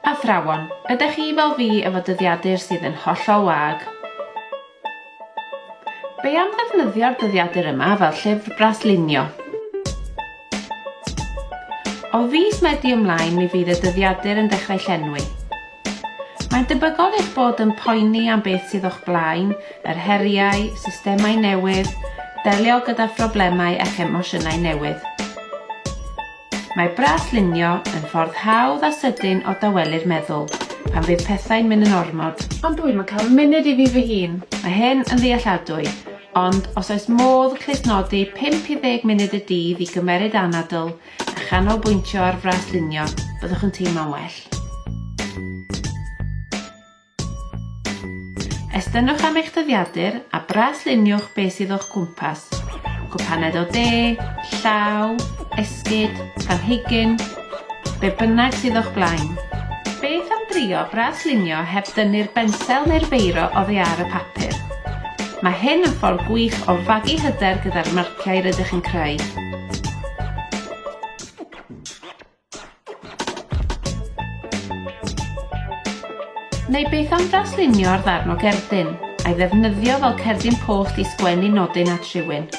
Athrawon, ydych chi fel fi efo dyddiadur sydd yn hollol wag? Be am ddefnyddio'r dyddiadur yma fel llyfr braslunio? O fis Medi ymlaen mi fydd y dyddiadur yn dechrau llenwi. Mae'n debygol eich bod yn poeni am beth sydd o'ch blaen, yr heriau, systemau newydd, delio gyda phroblemau ac emosiynau newydd. Mae braslunio yn ffordd hawdd a sydyn o dawelu'r meddwl, pan fydd pethau'n mynd yn ormod. Ond dwi'm yn cael munud i fi fy hun. Mae hyn yn ddealladwy, ond os oes modd clusnodi 5 i 10 munud y dydd i gymeryd anadl a chanolbwyntio ar braslunio, byddwch yn teimlo'n well. Estynwch am eich dyddiadur a brasluniwch beth sydd o'ch cwmpas. Cwpaned o de, llaw, esgid, planhigyn, be bynnag sydd o'ch blaen. Beth am drio braslunio heb dynnu'r bensel neu'r beiro oddi ar y papur? Mae hyn yn ffordd gwych o fagu hyder gyda'r marciau rydych yn creu. Neu beth am braslunio ar ddarn o gerdyn, a'i ddefnyddio fel cerdyn post i sgwennu nodyn at rhywun.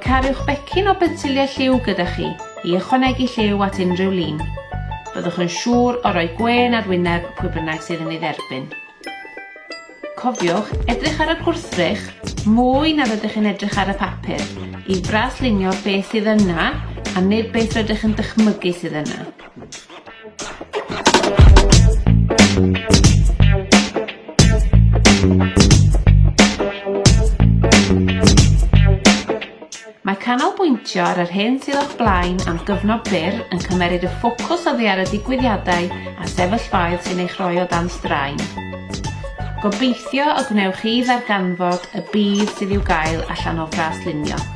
Cariwch becyn o bensiliau lliw gyda chi i ychwanegu lliw at unrhyw lun. Byddwch yn siŵr o roi gwen ar wyneb pwy bynnag sydd yn ei dderbyn. Cofiwch, edrych ar y gwrthrych mwy na rydych yn edrych ar y papur i braslunio beth sydd yna a nid beth rydych yn dychmygu sydd yna. Mae canolbwyntio ar yr hyn sydd o'ch blaen am gyfnod byr yn cymeryd y ffocws oddi ar y digwyddiadau a sefyllfaoedd sy'n eich rhoi o dan straen. Gobeithio y gwnewch chi ddarganfod y bydd sydd i'w gael allan o braslunio.